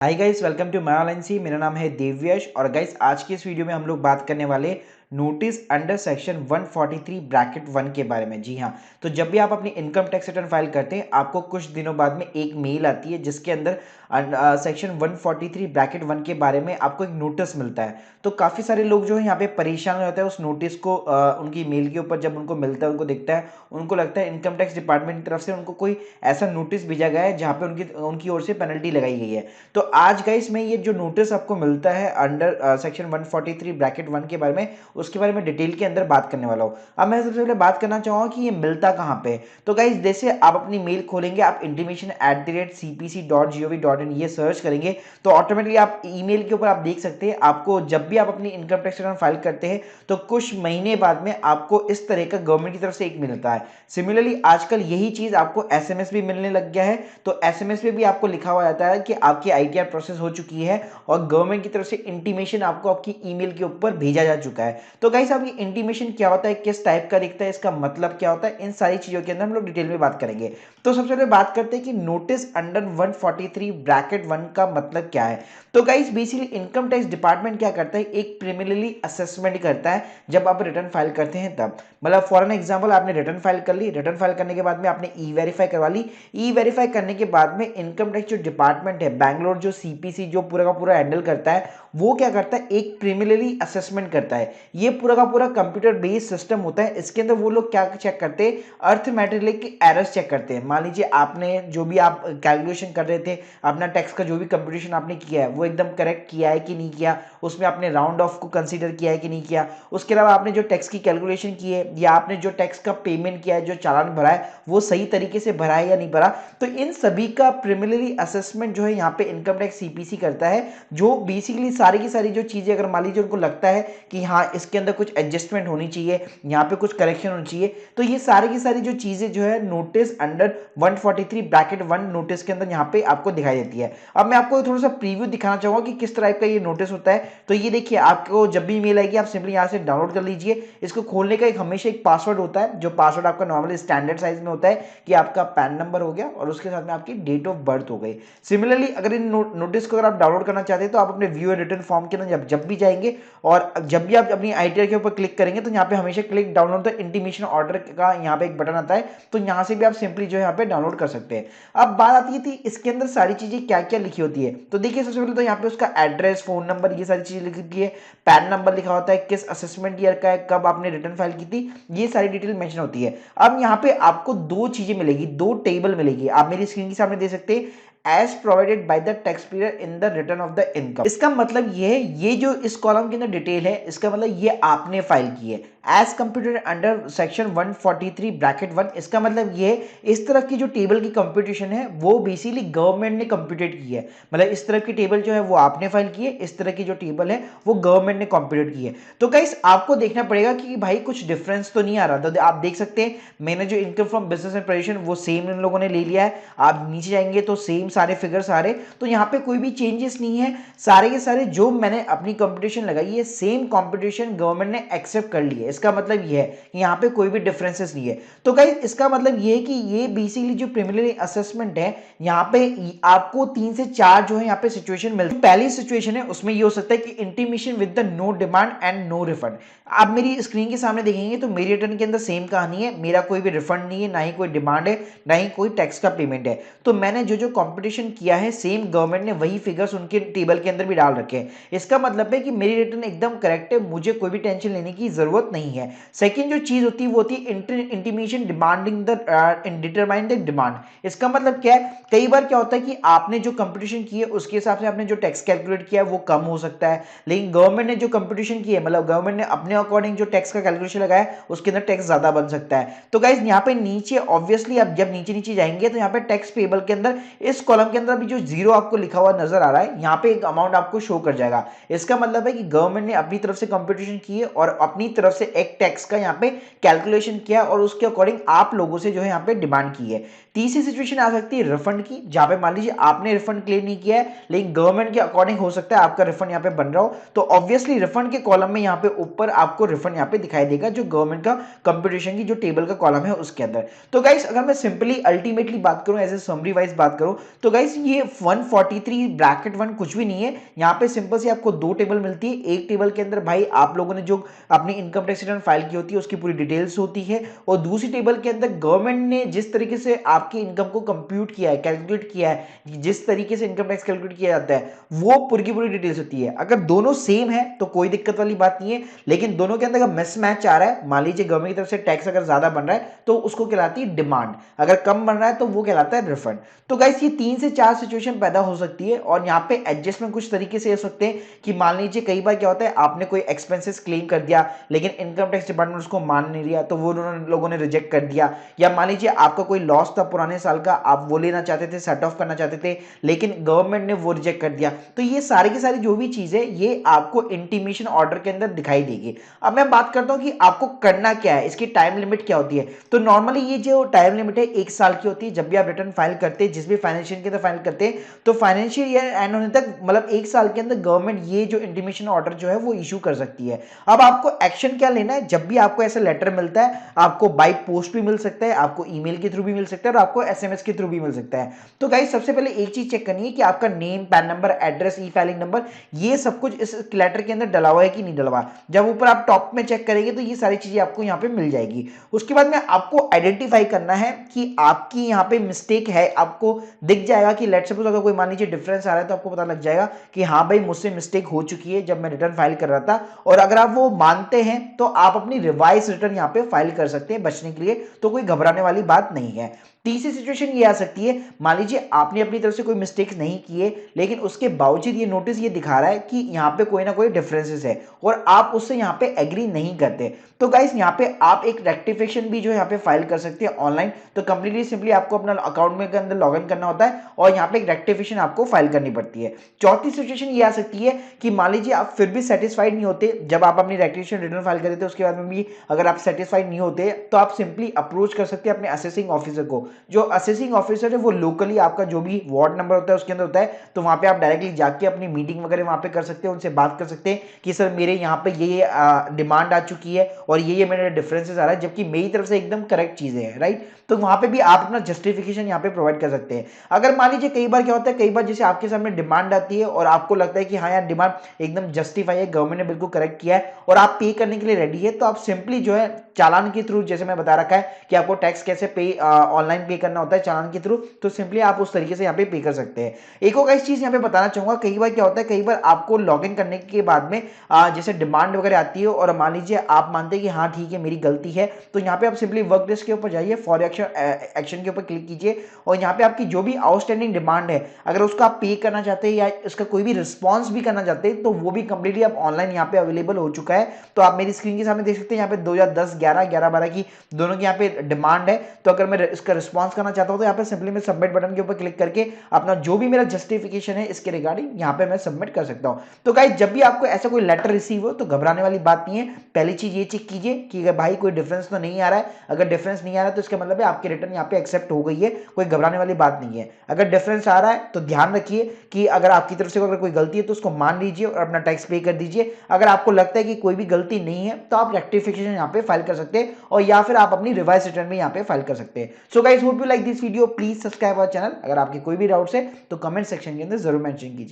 Hi guys, welcome to my online C. मेरा नाम है देवयश और गाइस आज की इस वीडियो में हम लोग बात करने वाले नोटिस अंडर सेक्शन 143 ब्रैकेट 1 के बारे में। जी हाँ, तो जब भी आप अपनी इनकम टैक्स रिटर्न फाइल करते हैं आपको कुछ दिनों बाद में एक मेल आती है जिसके अंदर सेक्शन 143 ब्रैकेट 1 के बारे में आपको एक नोटिस मिलता है। तो काफ़ी सारे लोग जो है यहाँ पे परेशान हो जाते हैं उस नोटिस को उनकी मेल के ऊपर जब उनको मिलता है, उनको दिखता है, उनको लगता है इनकम टैक्स डिपार्टमेंट की तरफ से उनको कोई ऐसा नोटिस भेजा गया है जहाँ पे उनकी ओर से पेनल्टी लगाई गई है। तो आज गाइस मैं ये जो नोटिस आपको मिलता है अंडर सेक्शन 143 ब्रैकेट 1 के बारे में, उसके बारे में डिटेल के अंदर बात करने वाला हूँ। अब मैं सबसे पहले बात करना चाहूँगा कि ये मिलता कहाँ पे। तो गाइस जैसे आप अपनी मेल खोलेंगे, आप intimation@cpc.gov.in ये सर्च करेंगे तो ऑटोमेटिकली आप ईमेल के ऊपर आप देख सकते हैं, आपको जब भी आप अपनी इनकम टैक्स रिटर्न फाइल करते हैं तो कुछ महीने बाद में आपको इस तरह का गवर्नमेंट की तरफ से एक मिलता है। सिमिलरली आजकल यही चीज आपको एसएमएस भी मिलने लग गया है। तो एसएमएस पे भी आपको लिखा हुआ जाता है कि आपकी आईटीआर प्रोसेस हो चुकी है और गवर्नमेंट की तरफ से इंटीमेशन आपको आपकी ईमेल के ऊपर भेजा जा चुका है। तो गाइस अब ये इंटीमेशन क्या होता है, किस टाइप का दिखता है, इसका मतलब क्या होता है, इन सारी चीजों के अंदर हम लोग डिटेल में बात करेंगे। तो सबसे पहले बात करते हैं कि नोटिस अंडर 143 ब्रैकेट 1 का मतलब क्या है। तो guys basically income tax department क्या करता है, एक प्रीलिमिनरी असेसमेंट करता है जब आप रिटर्न फाइल करते हैं तब। मतलब फॉर एन एग्जांपल आपने रिटर्न फाइल कर ली, रिटर्न फाइल करने के बाद में आपने ई वेरीफाई करवा ली। ई वेरीफाई करने के बाद में इनकम टैक्स जो डिपार्टमेंट है बैंगलोर, जो सीपीसी जो पूरा का पूरा हैंडल करता है, वो क्या करता है, एक प्रीलिमिनरी असेसमेंट करता है। ये पूरा का पूरा कंप्यूटर बेस्ड सिस्टम होता है। इसके अंदर वो लोग क्या चेक करते हैं, अर्थमेटिक एरर्स चेक करते हैं। मान लीजिए आपने जो भी आप कैलकुलेशन कर रहे थे, अपना टैक्स का जो भी कंप्यूटेशन आपने किया है वो एकदम करेक्ट किया है कि नहीं किया, उसमें आपने राउंड ऑफ को कंसीडर किया है कि नहीं किया, उसके अलावा आपने जो टैक्स की कैलकुलेशन की है या आपने जो टैक्स का पेमेंट किया है, जो चालान भरा है वो सही तरीके से भरा है या नहीं भरा। तो इन सभी का प्रीलिमिनरी असेसमेंट जो है यहाँ पे इनकम टैक्स सीपीसी करता है। जो बेसिकली सारी की सारी जो चीजें अगर मान लीजिए उनको लगता है कि हाँ इसके अंदर कुछ एडजस्टमेंट होनी चाहिए, यहाँ पे कुछ करेक्शन होनी चाहिए, तो ये सारी की सारी जो चीजें जो है नोटिस अंडर 143 ब्रैकेट 1 नोटिस के अंदर यहाँ पे आपको दिखाई देती है। अब मैं आपको थोड़ा सा प्रीव्यू दिखाना चाहूंगा कि किस तरह का ये नोटिस होता है। तो ये देखिए, आपको जब भी मेल आएगी आप सिंपली यहाँ से डाउनलोड कर लीजिए। इसको खोलने का एक हमेशा एक पासवर्ड होता है, जो पासवर्ड आपका नॉर्मली स्टैंडर्ड साइज में होता है कि आपका पैन नंबर हो गया और उसके साथ में आपकी डेट ऑफ बर्थ हो गई। सिमिलरली अगर इन नोटिस को अगर आप डाउनलोड करना चाहते हैं तो आप अपने व्यू एंड रिटर्न फॉर्म के अंदर जब भी जाएंगे और जब भी आप अपनी आईटीआर के ऊपर क्लिक करेंगे तो यहाँ पे हमेशा click download the intimation order का यहाँ पे एक बटन आता है। तो यहाँ से भी आप सिंपली जो यहाँ पे डाउनलोड कर सकते हैं। अब बात आती है थी इसके अंदर सारी चीजें क्या क्या लिखी होती है। तो देखिए सबसे पहले तो यहाँ पे उसका एड्रेस, फोन नंबर, ये सारी चीजें लिखी है। पैन नंबर लिखा होता है, किस असेसमेंट ईयर का है, कब आपने रिटर्न फाइल की थी, ये सारी डिटेल मेंशन होती है। अब यहाँ पे आपको दो चीजें मिलेगी, दो टेबल मिलेगी, आप मेरी स्क्रीन के सामने दे सकते हैं। As provided by the tax payer in the return of the income. इसका मतलब ये है, ये जो इस कॉलम के अंदर डिटेल है इसका मतलब ये आपने फाइल की है as computed under section 143 bracket 1। इसका मतलब ये इस तरफ की जो टेबल की कंप्यूटेशन है वो बेसिकली गवर्नमेंट ने कंप्यूटेड की है। मतलब इस तरफ की टेबल जो है वो आपने फाइल की है, इस तरह की जो टेबल है वो गवर्नमेंट ने कंप्यूटेड की है। तो गाइस आपको देखना पड़ेगा कि भाई कुछ डिफरेंस तो नहीं आ रहा। तो आप देख सकते हैं मैंने जो income from business and provision वो सेम इन लोगों ने ले लिया है। आप नीचे जाएंगे तो सेम सारे फिगर सारे, तो यहाँ पे कोई भी चेंजेस नहीं है। सारे के सारे जो मैंने अपनी कंपटीशन लगाई है सेम कंपटीशन गवर्नमेंट ने एक्सेप्ट कर ली है। इसका मतलब ये है कि यहाँ पे कोई भी डिफरेंसेस नहीं है। तो गाइस इसका मतलब ये है कि ये बेसिकली जो प्रीलिमिनरी असेसमेंट है यहाँ पे आपको 3 से 4 जो है यहाँ पे सिचुएशन मिलती है। पहली सिचुएशन है उसमें ये हो सकता है कि intimation with the no demand and no refund. आप मेरी स्क्रीन के सामने देखेंगे तो मेरी रिटर्न के अंदर सेम कहानी है, मेरा कोई भी रिफंड नहीं है, ना ही कोई डिमांड है, ना ही कोई टैक्स का पेमेंट है। तो मैंने जो जो कंपटीशन किया है सेम गवर्नमेंट ने वही फिगर्स उनके टेबल के अंदर भी डाल रखे हैं। इसका मतलब है कि मेरी रिटर्न एकदम करेक्ट है, मुझे कोई भी टेंशन लेने की जरूरत नहीं है। सेकंड जो चीज होती है वो होती है intimation demanding the determine the demand. इसका मतलब क्या है, कई बार क्या होता है कि आपने जो कंपटीशन की है उसके हिसाब से आपने जो टैक्स कैलकुलेट किया है वो कम हो सकता है, लेकिन गवर्नमेंट ने जो कंपटीशन की है मतलब गवर्नमेंट ने अपने अकॉर्डिंग जो टैक्स का कैलकुलेशन लगाया उसके अंदर टैक्स ज्यादा बन सकता है। तो गाइज यहाँ पे नीचे ऑब्वियसली आप जब नीचे नीचे जाएंगे तो यहाँ पे टैक्स पेबल के अंदर इस कॉलम के अंदर भी जो जीरो आपको लिखा हुआ नजर आ रहा है यहाँ पे एक अमाउंट आपको शो कर जाएगा। इसका मतलब है कि गवर्नमेंट ने अपनी तरफ से कंपटीशन की है और अपनी तरफ से एक टैक्स का यहाँ पे कैलकुलेशन किया और उसके अकॉर्डिंग आप लोगों से जो है यहाँ पे डिमांड की है। तीसरी सिचुएशन आ सकती है रिफंड की, जहां पे मान लीजिए आपने रिफंड क्लेम नहीं किया है लेकिन गवर्नमेंट के अकॉर्डिंग हो सकता है आपका रिफंड यहाँ पे बन रहा हो, तो ऑब्वियसली रिफंड के कॉलम में यहाँ पे ऊपर आपको रिफंड यहाँ पे दिखाई देगा, जो गवर्नमेंट का कंप्यूटेशन की जो टेबल का कॉलम है उसके अंदर। तो गाइस अगर मैं सिंपली अल्टीमेटली बात करूं, एज ए समरी वाइज बात करूं, तो गाइस ये 143 ब्रैकेट 1 कुछ भी नहीं है। यहाँ पे सिंपल से आपको दो टेबल मिलती है। एक टेबल के अंदर भाई आप लोगों ने जो अपनी इनकम टैक्स रिटर्न फाइल की होती है उसकी पूरी डिटेल्स होती है, और दूसरी टेबल के अंदर गवर्नमेंट ने जिस तरीके से आपकी इनकम को कंप्यूट किया है, कैलकुलेट किया है, जिस तरीके से इनकम टैक्स कैलकुलेट किया जाता है वो पूरी की पूरी डिटेल्स होती है। अगर दोनों सेम है तो कोई दिक्कत वाली बात नहीं है, लेकिन दोनों के अंदर अगर मिसमैच आ रहा है, मान लीजिए गवर्नमेंट की तरफ से टैक्स अगर ज्यादा बन रहा है तो उसको कहलाती है डिमांड, अगर कम बन रहा है तो वो कहलाता है रिफंड। तो गाइस ये 3 से 4 सिचुएशन पैदा हो सकती है, और यहाँ पे एडजस्टमेंट कुछ तरीके से हो सकते हैं कि मान लीजिए कई बार क्या होता है आपने कोई एक्सपेंसेस क्लेम कर दिया लेकिन इनकम टैक्स डिपार्टमेंट उसको मान नहीं रहा, तो वो लोगों ने रिजेक्ट कर दिया, या मान लीजिए आपका कोई लॉस था पुराने साल का, आप वो लेना चाहते थे, सेट ऑफ करना चाहते थे, लेकिन गवर्नमेंट ने वो रिजेक्ट कर दिया। तो ये सारी की सारी जो भी चीजें ये आपको इंटीमेशन ऑर्डर के अंदर दिखाई देगी। अब मैं बात करता हूं कि आपको करना क्या है, इसकी टाइम लिमिट क्या होती है। तो नॉर्मली ये जो टाइम लिमिट है 1 साल की होती है। जब भी आप रिटर्न फाइल करते हैं, जिस भी फाइनेंशियल के अंदर फाइल करते हैं, तो फाइनेंशियल ईयर एंड होने तक मतलब 1 साल के अंदर गवर्नमेंट ये जो इंटीमेशन ऑर्डर जो है वो इशू कर सकती है। अब आपको एक्शन क्या लेना है, जब भी आपको ऐसा लेटर मिलता है, आपको बाय पोस्ट भी मिल सकता है, आपको ईमेल के थ्रू भी मिल सकता है, और आपको एसएमएस के थ्रू भी मिल सकता है। तो गाइस सबसे पहले एक चीज चेक करनी है कि आपका नेम, पैन नंबर, एड्रेस, ई फाइलिंग नंबर, ये सब कुछ इस लेटर के अंदर डला हुआ है कि नहीं डला हुआ। जब ऊपर आप टॉप में चेक करेंगे तो ये सारी चीजें आपको यहाँ पे मिल जाएगी। उसके बाद में आपको आइडेंटिफाई करना है कि आपकी यहाँ पे मिस्टेक है। आपको दिख जाएगा कि लेट्स सपोज अगर कोई मान लीजिए डिफरेंस आ रहा है तो आपको पता लग जाएगा कि हाँ भाई मुझसे मिस्टेक हो चुकी है जब मैं रिटर्न फाइल कर रहा था, और अगर आप वो मानते हैं तो आप अपनी रिवाइज रिटर्न यहाँ पे फाइल कर सकते हैं बचने के लिए। तो कोई घबराने वाली बात नहीं है। तीसरी सिचुएशन ये आ सकती है, मान लीजिए आपने अपनी तरफ से कोई मिस्टेक्स नहीं किए लेकिन उसके बावजूद ये नोटिस ये दिखा रहा है कि यहाँ पे कोई ना कोई डिफरेंसेस है और आप उससे यहाँ पे एग्री नहीं करते, तो गाइस यहाँ पे आप एक रेक्टिफिकेशन भी जो यहाँ पे फाइल कर सकते हैं ऑनलाइन। तो कंप्लीटली सिंपली आपको अपना अकाउंट में के अंदर लॉग इन करना होता है और यहाँ पे एक रेक्टिफिकेशन आपको फाइल करनी पड़ती है। चौथी सिचुएशन ये आ सकती है कि मान लीजिए आप फिर भी सेटिस्फाइड नहीं होते, जब आप अपनी रेक्टिफिकेशन रिटर्न फाइल करते थे उसके बाद में भी अगर आप सेटिस्फाइड नहीं होते तो आप सिंपली अप्रोच कर सकते हैं अपने असेसिंग ऑफिसर को। जो असेसिंग ऑफिसर है वो लोकली आपका जो भी वार्ड नंबर होता है उसके अंदर होता है, तो वहां पे आप डायरेक्टली जाके अपनी मीटिंग वगैरह वहां पे कर सकते हैं, उनसे बात कर सकते हैं कि सर मेरे यहाँ पे ये डिमांड आ चुकी है और ये मेरे डिफरेंसेस आ रहा है, जबकि मेरी तरफ से एकदम करेक्ट चीजें हैं, राइट। तो वहां पे भी आप अपना जस्टिफिकेशन यहाँ पे प्रोवाइड कर सकते हैं। अगर मान लीजिए कई बार क्या होता है, कई बार जैसे आपके सामने डिमांड आती है और आपको लगता है कि हाँ यार डिमांड एकदम जस्टिफाई है, गवर्नमेंट ने बिल्कुल करेक्ट किया है और आप पे करने के लिए रेडी है, तो आप सिंपली जो है चालान के थ्रू, जैसे मैं बता रखा है कि आपको टैक्स कैसे पे ऑनलाइन पे करना होता है चालान के थ्रू, तो सिंपली आप उस तरीके से यहाँ पे कर सकते हैं। एक और इस चीज यहाँ पे बताना चाहूंगा, कई बार क्या होता है, कई बार आपको लॉग इन करने के बाद में जैसे डिमांड वगैरह आती है और मान लीजिए आप मानते हैं कि हाँ ठीक है मेरी गलती है, तो यहाँ पे आप सिंपली वर्क डेस्क के ऊपर जाइए, फॉर एक्शन के ऊपर क्लिक कीजिए और यहाँ पे आपकी जो भी आउटस्टैंडिंग डिमांड है अगर उसका आप पे करना चाहते हैं या उसका कोई भी रिस्पॉन्स भी करना चाहते हैं तो वो भी कंप्लीटली आप ऑनलाइन यहाँ पे अवेलेबल हो चुका है। तो आप मेरी स्क्रीन के सामने देख सकते हैं यहाँ पे 2010, 11, 12 की दोनों की यहाँ पे डिमांड है। तो अगर मैं इसका रिस्पॉन्स करना चाहता हूँ तो यहाँ पे सिंपली मैं सबमिट बटन के ऊपर क्लिक करके अपना जो भी मेरा जस्टिफिकेशन है इसके रिगार्डिंग यहाँ पे मैं सबमिट कर सकता हूँ। तो गाइस जब भी आपको ऐसा कोई लेटर रिसीव हो तो घबराने वाली बात नहीं है। पहली चीज ये चेक कीजिए कि अगर भाई कोई डिफरेंस तो नहीं आ रहा है, अगर डिफरेंस नहीं आ रहा है तो इसका मतलब है आपकी रिटर्न यहाँ पे एक्सेप्ट हो गई है, कोई घबराने वाली बात नहीं है। अगर डिफरेंस आ रहा है तो ध्यान रखिए कि अगर आपकी तरफ से अगर कोई गलती है तो उसको मान लीजिए और अपना टैक्स पे कर दीजिए। अगर आपको लगता है कि कोई भी गलती नहीं है तो आप रेक्टिफिकेशन यहाँ पे फाइल कर सकते हैं और या फिर आप अपनी रिवाइज रिटर्न में यहाँ पे फाइल कर सकते हैं। So guys hope you like this video, please subscribe our channel. अगर आपके कोई भी डाउट्स है तो कमेंट सेक्शन के अंदर जरूर मेंशन कीजिए।